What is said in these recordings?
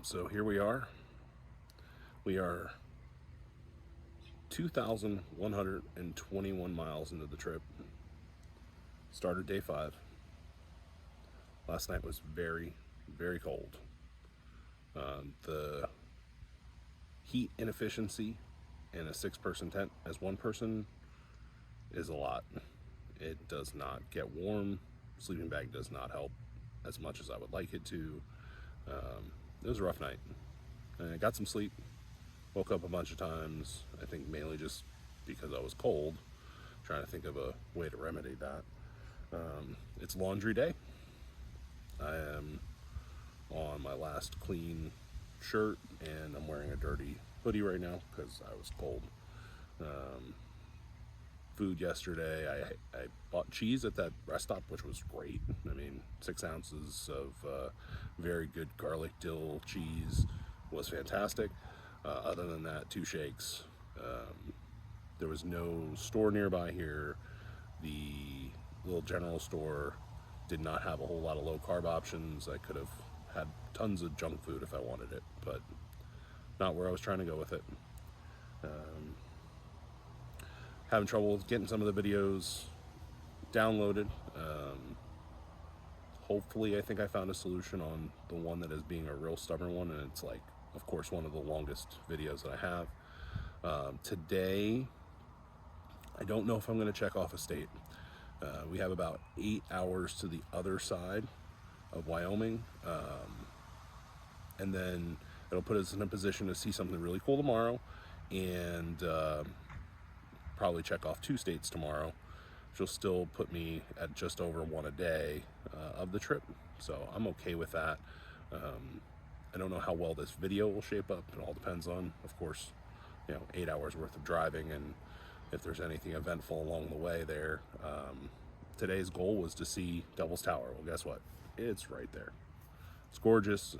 So here we are. We are 2,121 miles into the trip. Started day 5. Last night was very, very cold. The heat inefficiency in a 6-person tent as one person is a lot. It does not get warm. Sleeping bag does not help as much as I would like it to. It was a rough night. I got some sleep. Woke up a bunch of times. I think mainly just because I was cold. Trying to think of a way to remedy that. It's laundry day. I am on my last clean shirt and I'm wearing a dirty hoodie right now because I was cold. Food yesterday, I bought cheese at that rest stop, which was great. I mean, 6 ounces of very good garlic dill cheese was fantastic. Other than that, 2 shakes. There was no store nearby here. The little general store did not have a whole lot of low carb options. I could have had tons of junk food if I wanted it, but not where I was trying to go with it. Having trouble getting some of the videos downloaded. Hopefully, I think I found a solution on the one that is being a real stubborn one, and it's like, of course, one of the longest videos that I have. Today, I don't know if I'm going to check off a state. We have about 8 hours to the other side of Wyoming, and then it'll put us in a position to see something really cool tomorrow, and probably check off 2 states tomorrow, which will still put me at just over 1 a day of the trip. So I'm okay with that. I don't know how well this video will shape up. It all depends on, of course, 8 hours worth of driving and if there's anything eventful along the way there. Today's goal was to see Devil's Tower. Well, guess what? It's right there. It's gorgeous.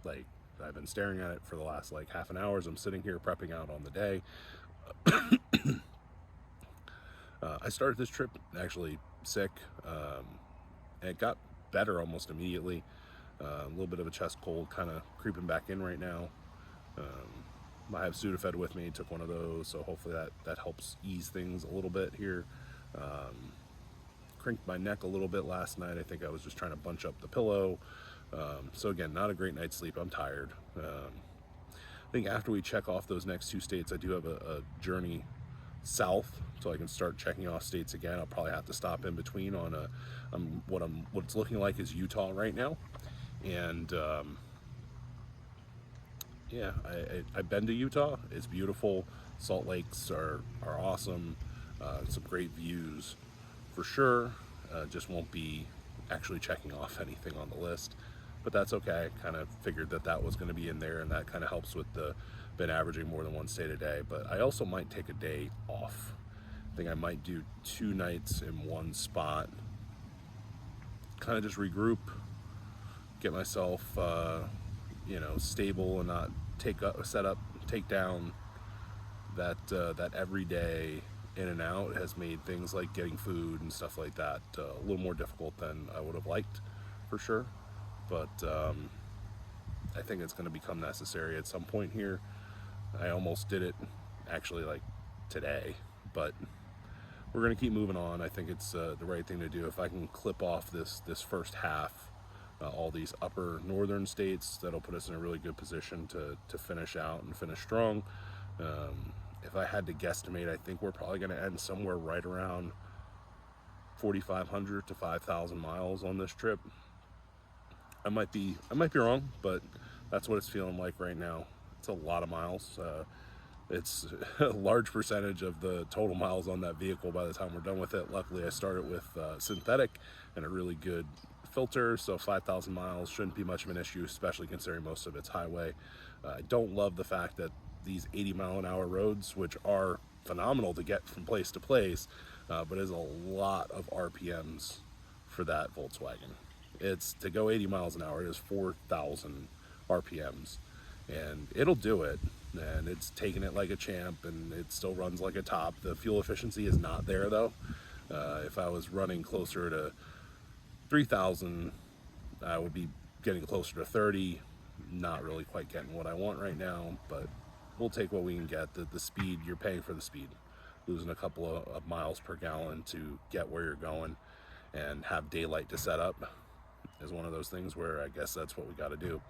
Like, I've been staring at it for the last half an hour as I'm sitting here prepping out on the day. I started this trip actually sick, and it got better almost immediately. A little bit of a chest cold kind of creeping back in right now. I have Sudafed with me, took one of those, so hopefully that helps ease things a little bit here. Crinked my neck a little bit last night. I think I was just trying to bunch up the pillow. So again, not a great night's sleep. I'm tired. I think after we check off those next 2 states, I do have a journey south, so I can start checking off states again. I'll probably have to stop in between on what it's looking like is Utah right now, and yeah, I've been to Utah. It's beautiful. Salt Lakes are awesome. Some great views for sure. Just won't be actually checking off anything on the list, but that's okay. I kind of figured that was going to be in there, and that kind of helps with been averaging more than 1 state a day. But I also might take a day off. I think I might do 2 nights in one spot, kind of just regroup, get myself stable, and not take down that everyday in and out has made things like getting food and stuff like that a little more difficult than I would have liked, for sure. But I think it's going to become necessary at some point here. I almost did it actually today, but we're going to keep moving on. I think it's the right thing to do. If I can clip off this first half, all these upper northern states, that'll put us in a really good position to finish out and finish strong. If I had to guesstimate, I think we're probably going to end somewhere right around 4,500 to 5,000 miles on this trip. I might be wrong, but that's what it's feeling like right now. It's a lot of miles. It's a large percentage of the total miles on that vehicle by the time we're done with it. Luckily, I started with synthetic and a really good filter, so 5,000 miles shouldn't be much of an issue, especially considering most of it's highway. I don't love the fact that these 80-mile-an-hour roads, which are phenomenal to get from place to place, but is a lot of RPMs for that Volkswagen. It's to go 80 miles an hour, it is 4,000 RPMs, and it'll do it, and it's taking it like a champ, and it still runs like a top. The fuel efficiency is not there though. If I was running closer to 3,000, I would be getting closer to 30, not really quite getting what I want right now, but we'll take what we can get. The speed, you're paying for the speed. Losing a couple of miles per gallon to get where you're going and have daylight to set up is one of those things where I guess that's what we got to do.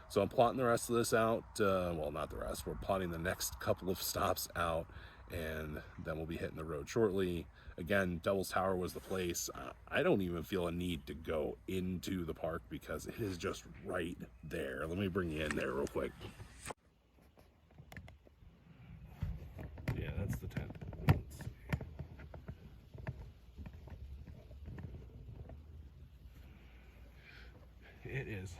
So I'm plotting the rest of this out. Well, not the rest. We're plotting the next couple of stops out, and then we'll be hitting the road shortly. Again, Devil's Tower was the place. I don't even feel a need to go into the park because it is just right there. Let me bring you in there real quick. Yeah, that's the tent. Let's see. It is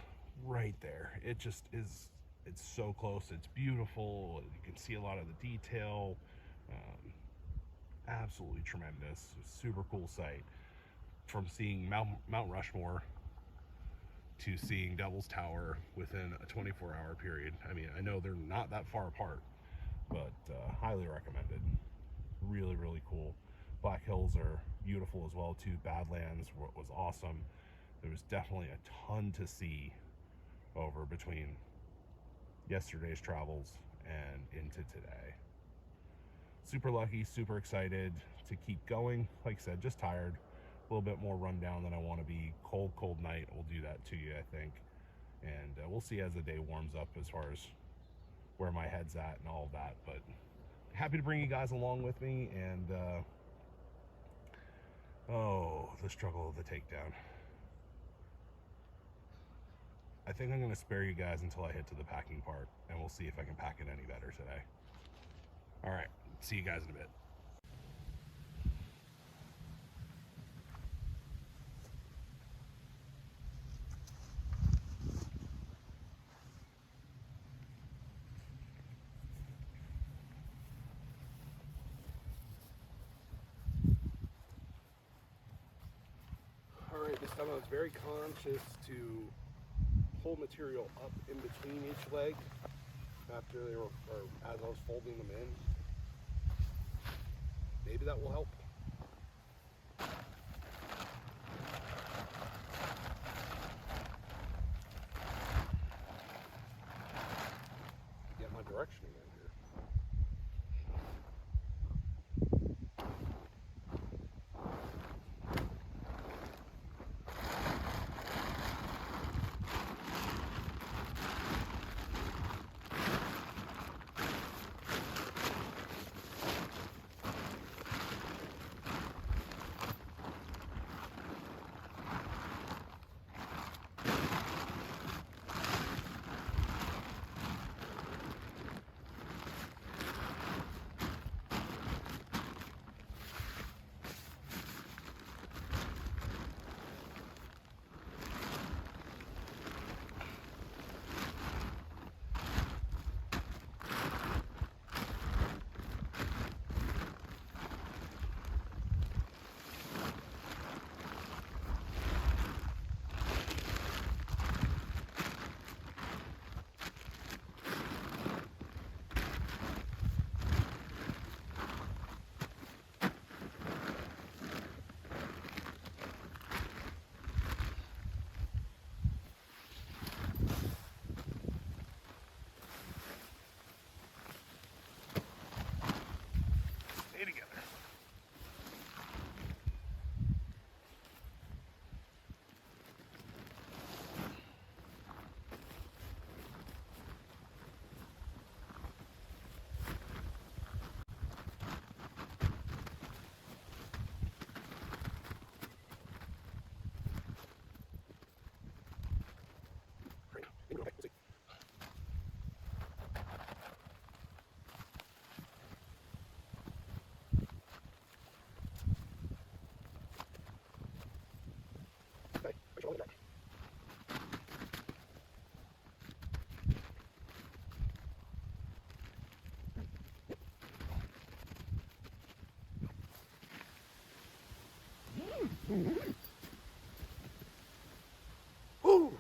right there. It just is. It's so close. It's beautiful. You can see a lot of the detail. Absolutely tremendous. Super cool sight. From seeing Mount Rushmore to seeing Devil's Tower within a 24-hour period. I mean, I know they're not that far apart, but highly recommended. Really, really cool. Black Hills are beautiful as well too. Badlands was awesome. There was definitely a ton to see over between yesterday's travels and into today. Super lucky, super excited to keep going. Like I said, just tired. A little bit more run down than I want to be. Cold night will do that to you, I think. And we'll see as the day warms up as far as where my head's at and all of that. But happy to bring you guys along with me. And the struggle of the takedown. I think I'm going to spare you guys until I hit to the packing part, and we'll see if I can pack it any better today. All right, see you guys in a bit. All right, this time I was very conscious to pull material up in between each leg after they were, or as I was folding them in. Maybe that will help. Get my direction again here. Woo!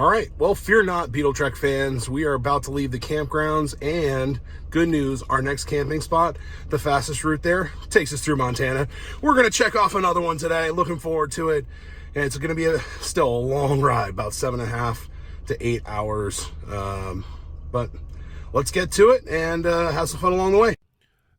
All right, well, fear not, Beetle Trek fans. We are about to leave the campgrounds, and good news, our next camping spot, the fastest route there, takes us through Montana. We're going to check off another one today. Looking forward to it. And it's going to be still a long ride, about 7.5 to 8 hours. But let's get to it and have some fun along the way.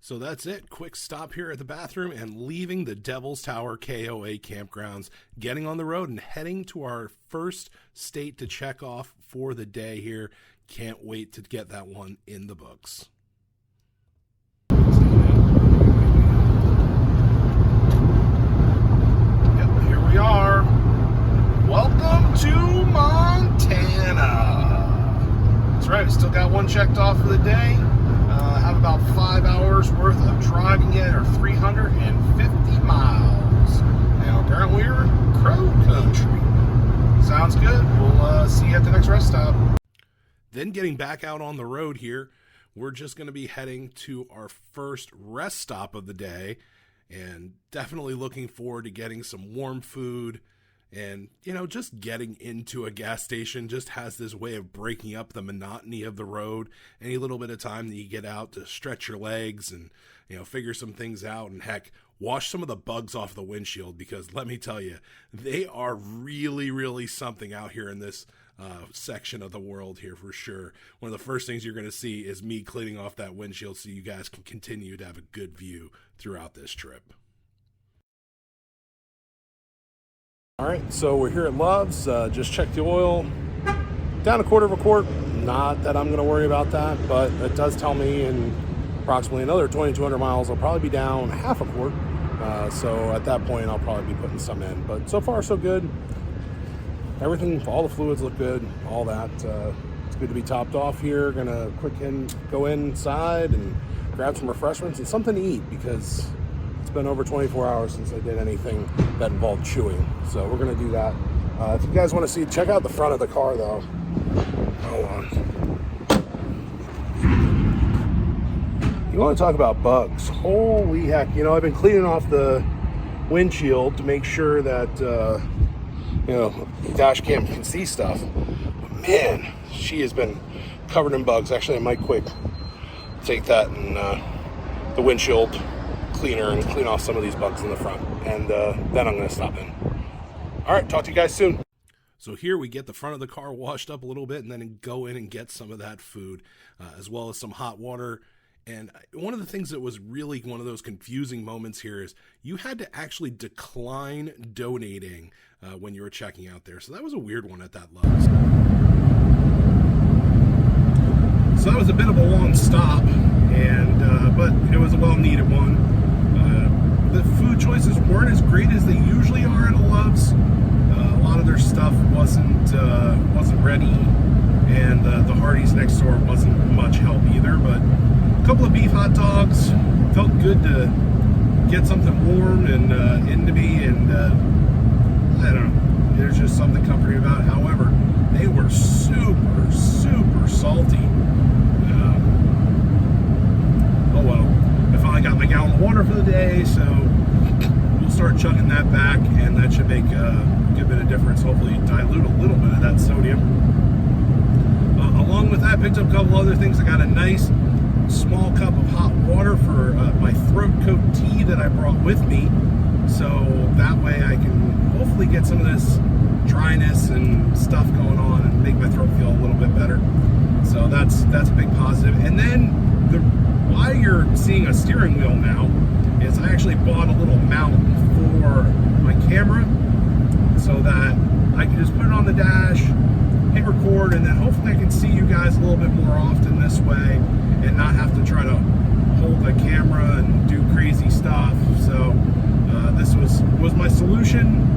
So that's it. Quick stop here at the bathroom and leaving the Devil's Tower KOA campgrounds, getting on the road and heading to our first state to check off for the day here. Can't wait to get that one in the books. Yep, here we are. Welcome to Montana. That's right, we still got one checked off for the day. Have about 5 hours worth of driving yet, or 350 miles. Now apparently we're in Crow Country. Sounds good. We'll see you at the next rest stop. Then getting back out on the road here, we're just going to be heading to our first rest stop of the day, and definitely looking forward to getting some warm food. And, you know, just getting into a gas station just has this way of breaking up the monotony of the road. Any little bit of time that you get out to stretch your legs and, you know, figure some things out. And heck, wash some of the bugs off the windshield, because let me tell you, they are really, really something out here in this section of the world here for sure. One of the first things you're going to see is me cleaning off that windshield so you guys can continue to have a good view throughout this trip. All right, so we're here at Love's. Just checked the oil, down 1/4 quart. Not that I'm going to worry about that, but it does tell me in approximately another 2,200 miles, I'll probably be down 1/2 quart. So at that point, I'll probably be putting some in. But so far, so good. Everything, all the fluids look good, all that. It's good to be topped off here. Gonna go inside and grab some refreshments and something to eat, because it's been over 24 hours since I did anything that involved chewing. So we're going to do that. If you guys want to see, check out the front of the car, though. Hold on. You want to talk about bugs. Holy heck. You know, I've been cleaning off the windshield to make sure that, you know, the dash cam can see stuff. But man, she has been covered in bugs. Actually, I might quick take that and the windshield cleaner and clean off some of these bugs in the front, and then I'm going to stop in. All right, talk to you guys soon. So here we get the front of the car washed up a little bit, and then go in and get some of that food, as well as some hot water. And one of the things that was really one of those confusing moments here is you had to actually decline donating when you were checking out there. So that was a weird one at that Love's. So that was a bit of a long stop, and but it was a well-needed one. The food choices weren't as great as they usually are at a Love's. A lot of their stuff wasn't ready, and the Hardee's next door wasn't much help either. But a couple of beef hot dogs, felt good to get something warm and into me, and I don't know. There's just something comforting about it. However, they were super, super salty. Oh well. I finally got my gallon of water for the day, so we'll start chugging that back, and that should make a good bit of difference. Hopefully dilute a little bit of that sodium. Along with that, picked up a couple other things. I got a nice small cup of hot water for my throat coat tea that I brought with me, so that way I can hopefully get some of this dryness and stuff going on and make my throat feel a little bit better. So that's a big positive. And then why you're seeing a steering wheel now is I actually bought a little mount for my camera so that I can just put it on the dash, hit record, and then hopefully I can see you guys a little bit more often this way and not have to try to hold the camera and do crazy stuff. So this was my solution.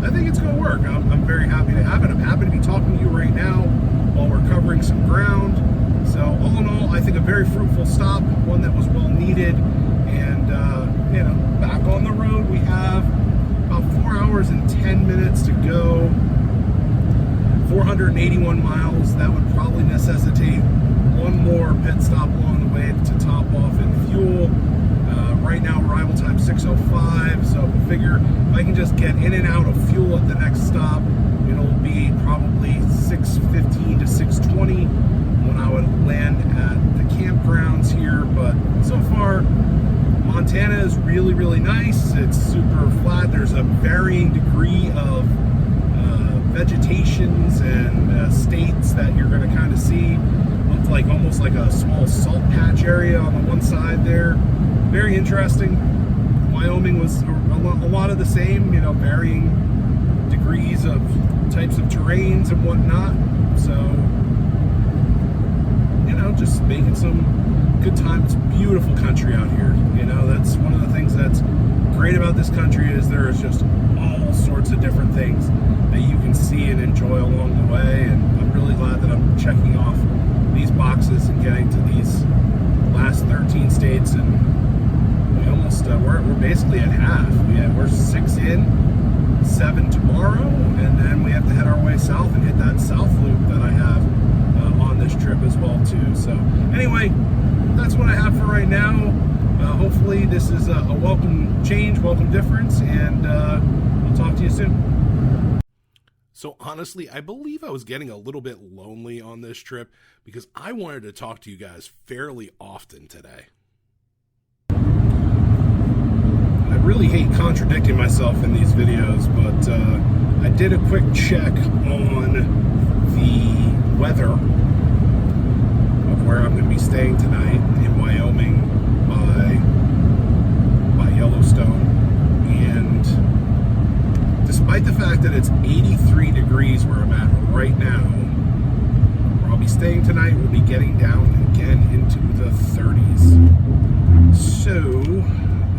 I think it's going to work. I'm very happy to have it. I'm happy to be talking to you right now while we're covering some ground. So all in all, I think a very fruitful stop, one that was well needed, and you know, back on the road we have about 4 hours and 10 minutes to go. 481 miles. That would probably necessitate one more pit stop along the way to top off in fuel. Right now arrival time 6:05, so figure if I can just get in and out of fuel at the next stop, it'll be probably 6 It's super flat. There's a varying degree of vegetations and states that you're going to kind of see. Looks like almost like a small salt patch area on the one side there. Very interesting. Wyoming was a lot of the same, you know, varying degrees of types of terrains and whatnot. So, you know, just making some good time. It's beautiful country out here. You know, that's one of the things that's great about this country, is there is just all sorts of different things that you can see and enjoy along the way. And I'm really glad that I'm checking off these boxes and getting to these last 13 states. And we almost we're basically at half. We're 6 in, 7 tomorrow, and then we have to head our way south and hit that south loop that I have on this trip as well too. So anyway, that's what I have for right now. Hopefully this is a welcome change, welcome difference, and I'll talk to you soon. So honestly, I believe I was getting a little bit lonely on this trip because I wanted to talk to you guys fairly often today. I really hate contradicting myself in these videos, but I did a quick check on the weather of where I'm going to be staying tonight in Wyoming by Yellowstone, and despite the fact that it's 83 degrees where I'm at right now, where I'll be staying tonight, we'll be getting down again into the 30s. So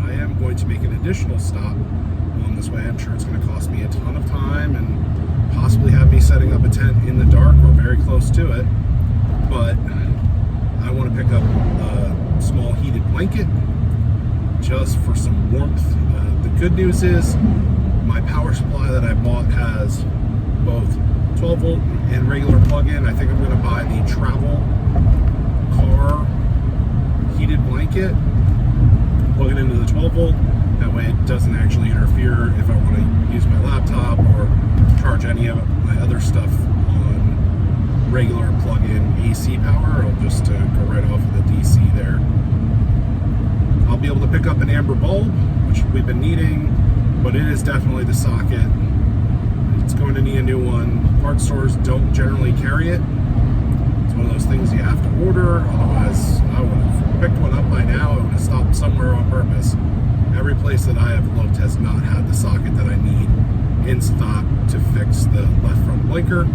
I am going to make an additional stop on this way. I'm sure it's going to cost me a ton of time and possibly have me setting up a tent in the dark or very close to it, but I want to pick up a small heated blanket just for some warmth. The good news is my power supply that I bought has both 12 volt and regular plug-in. I think I'm going to buy the travel car heated blanket, plug it into the 12 volt. That way it doesn't actually interfere if I want to use my laptop or charge any of my other stuff on regular plug-in AC power. It'll just go right off of the DC there. I'll be able to pick up an amber bulb, which we've been needing, but it is definitely the socket. It's going to need a new one. Parts stores don't generally carry it. It's one of those things you have to order, otherwise I would have picked one up by now. I would have stopped somewhere on purpose. Every place that I have looked has not had the socket that I need in stock to fix the left front blinker.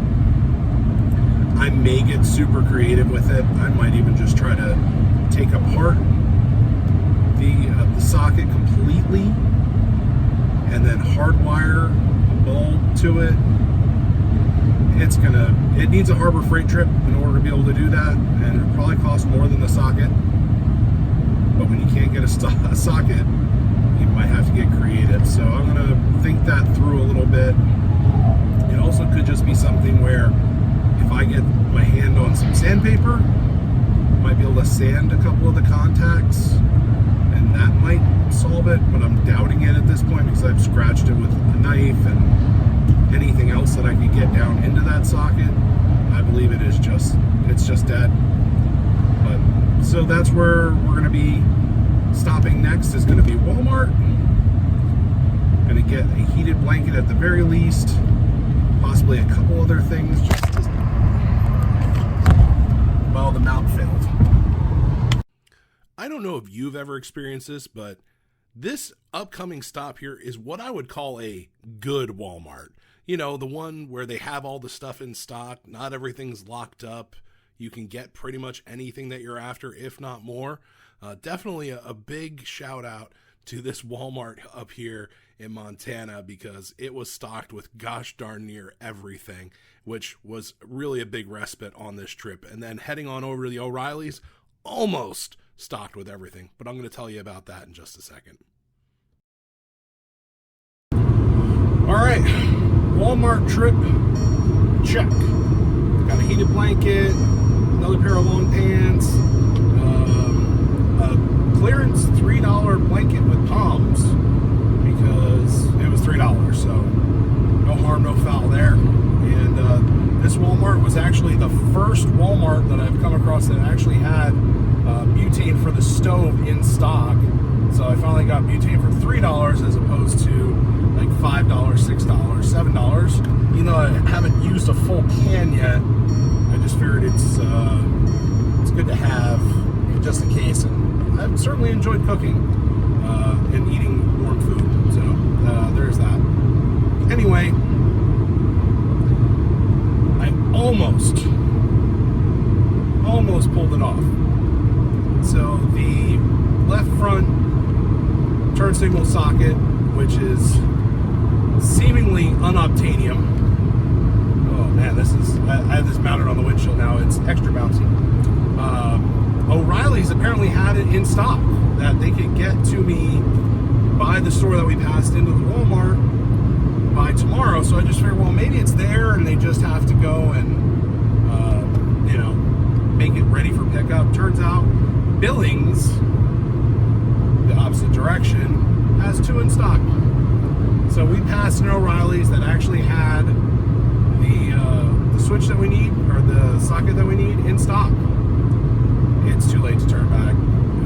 I may get super creative with it. I might even just try to take apart the socket completely and then hardwire a bulb to it. It needs a Harbor Freight trip in order to be able to do that, and it'll probably cost more than the socket. But when you can't get a socket, you might have to get creative. So I'm going to think that through a little bit. It also could just be something where if I get my hand on some sandpaper, I might be able to sand a couple of the contacts, and that might solve it, but I'm doubting it at this point because I've scratched it with a knife and anything else that I could get down into that socket. I believe it's just dead. But so that's where we're going to be stopping next, is going to be Walmart. Going to get a heated blanket at the very least, possibly a couple other things just to, well, the mount failed. I don't know if you've ever experienced this, but this upcoming stop here is what I would call a good Walmart. You know, the one where they have all the stuff in stock, not everything's locked up. You can get pretty much anything that you're after, if not more. Definitely a big shout out to this Walmart up here in Montana, because it was stocked with gosh darn near everything, which was really a big respite on this trip. And then heading on over to the O'Reilly's, almost stocked with everything, but I'm going to tell you about that in just a second. All right, Walmart trip, check. Got a heated blanket, another pair of long pants, a clearance $3 blanket with palms, because it was $3, so no harm, no foul there. And this Walmart was actually the first Walmart that I've come across that actually had butane for the stove in stock. So I finally got butane for $3 as opposed to like $5, $6, $7. Even though I haven't used a full can yet, I just figured it's good to have just in case. And I've certainly enjoyed cooking and eating warm food. So there's that. Anyway, I almost pulled it off. So the left front turn signal socket, which is seemingly unobtainium. Oh man, I have this mounted on the windshield now. It's extra bouncy. O'Reilly's apparently had it in stock that they could get to me by the store that we passed into the Walmart by tomorrow. So I just figured, well, maybe it's there and they just have to go and make it ready for pickup. Turns out Billings, the opposite direction, has 2 in stock. So we passed an O'Reilly's that actually had the switch that we need, or the socket that we need, in stock. It's too late to turn back,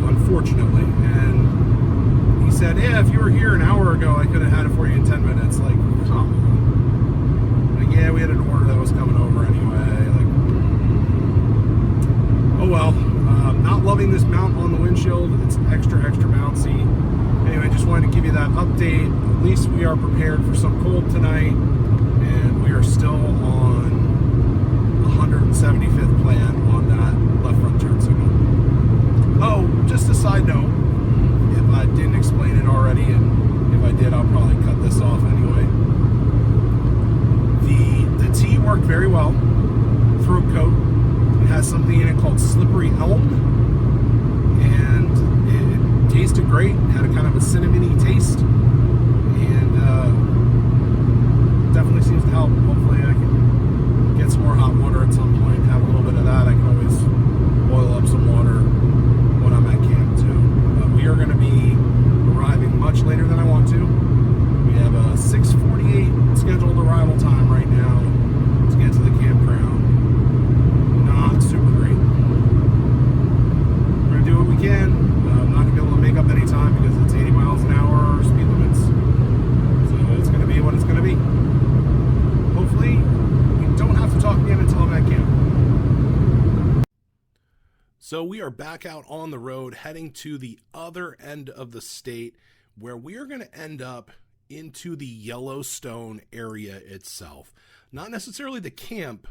unfortunately. And he said, yeah, if you were here an hour ago, I could have had it for you in 10 minutes. Like, come on. Like, yeah, we had an order that was coming over anyway. Like, oh well. Not loving this mount on the windshield. It's extra bouncy. Anyway, just wanted to give you that update. At least we are prepared for some cold tonight, and we are still on 175th plan on that left front turn signal. Oh, just a side note, if I didn't explain it already, and if I did, I'll probably cut this off anyway. The tea worked very well. Throat coat. It has something in it called slippery elm, and it tasted great. It had a kind of a cinnamony taste, and definitely seems to help. Hopefully I can get some more hot water at some point, have a little bit of that. I can always boil up some water when I'm at camp too. But we are going to be arriving much later than I want to. We have a 6:48 scheduled arrival time right now to get to the campground. Not super great. We're going to do what we can. I'm not going to be able to make up any time because it's 80 miles an hour speed limits. So it's going to be what it's going to be. Hopefully, we don't have to talk again until I'm at camp. So we are back out on the road, heading to the other end of the state, where we are going to end up into the Yellowstone area itself. Not necessarily the camp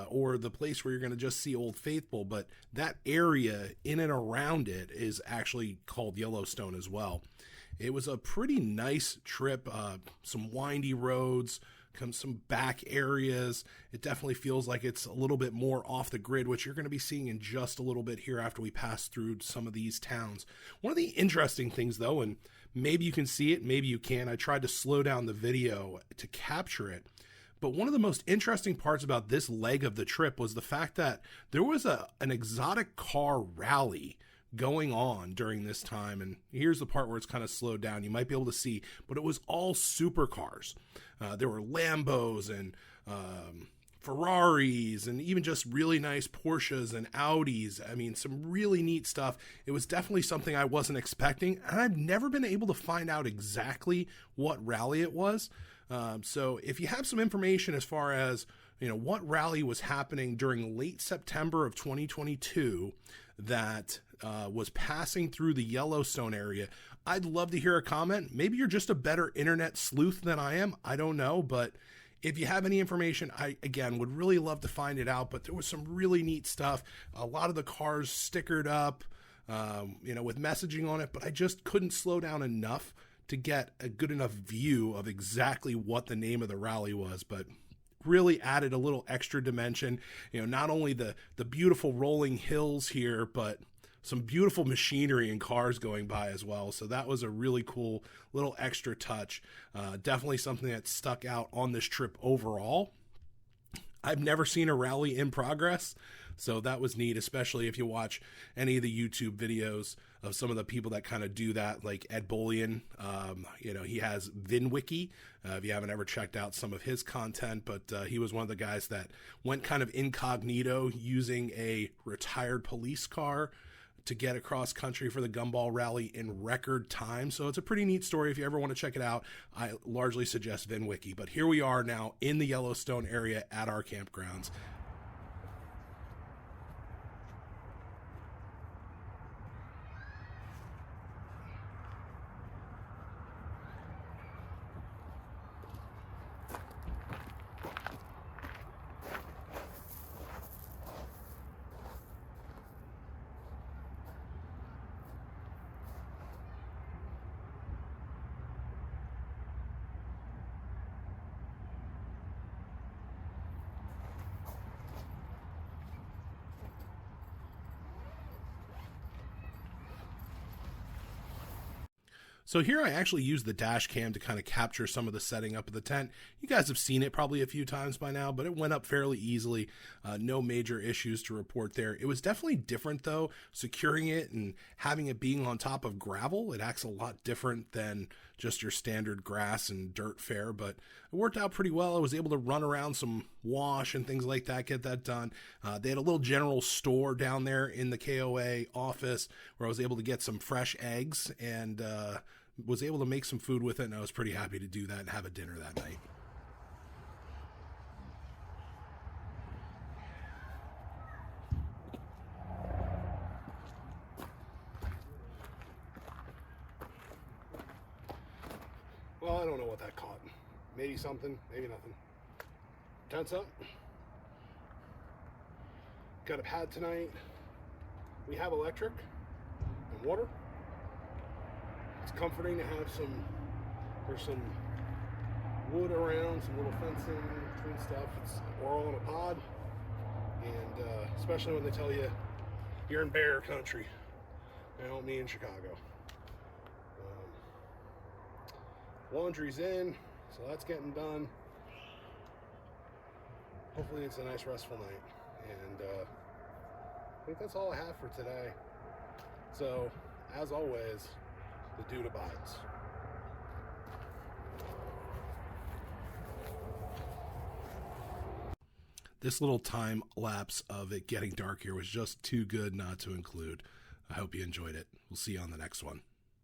or the place where you're going to just see Old Faithful, but that area in and around it is actually called Yellowstone as well. It was a pretty nice trip, some windy roads, some back areas. It definitely feels like it's a little bit more off the grid, which you're going to be seeing in just a little bit here after we pass through some of these towns. One of the interesting things, though, and maybe you can see it, maybe you can, I tried to slow down the video to capture it, but one of the most interesting parts about this leg of the trip was the fact that there was an exotic car rally going on during this time. And here's the part where it's kind of slowed down. You might be able to see, but it was all supercars. There were Lambos and Ferraris and even just really nice Porsches and Audis. I mean, some really neat stuff. It was definitely something I wasn't expecting, and I've never been able to find out exactly what rally it was. So if you have some information as far as, what rally was happening during late September of 2022 that was passing through the Yellowstone area, I'd love to hear a comment. Maybe you're just a better internet sleuth than I am. I don't know, but if you have any information, I, again, would really love to find it out. But there was some really neat stuff. A lot of the cars stickered up, with messaging on it, but I just couldn't slow down enough to get a good enough view of exactly what the name of the rally was. But really added a little extra dimension, not only the beautiful rolling hills here, but some beautiful machinery and cars going by as well. So that was a really cool little extra touch. Definitely something that stuck out on this trip overall. I've never seen a rally in progress, so that was neat, especially if you watch any of the YouTube videos of some of the people that kind of do that, like Ed Bullion. He has VinWiki, if you haven't ever checked out some of his content, but he was one of the guys that went kind of incognito using a retired police car to get across country for the Gumball Rally in record time. So it's a pretty neat story. If you ever want to check it out, I largely suggest VinWiki. But here we are now in the Yellowstone area at our campgrounds. So here I actually used the dash cam to kind of capture some of the setting up of the tent. You guys have seen it probably a few times by now, but it went up fairly easily. No major issues to report there. It was definitely different though, securing it and having it being on top of gravel. It acts a lot different than just your standard grass and dirt fare, but it worked out pretty well. I was able to run around some wash and things like that, get that done. They had a little general store down there in the KOA office where I was able to get some fresh eggs and was able to make some food with it, and I was pretty happy to do that and have a dinner that night. Well, I don't know what that caught. Maybe something, maybe nothing. Tent's up. Got a pad tonight. We have electric and water. It's comforting to have there's some wood around, some little fencing between stuff. We're all in a pod, and especially when they tell you you're in bear country. They don't mean Chicago. Laundry's in, so that's getting done. Hopefully it's a nice restful night, and I think that's all I have for today. So, as always, the dude abides. This little time lapse of it getting dark here was just too good not to include. I hope you enjoyed it. We'll see you on the next one.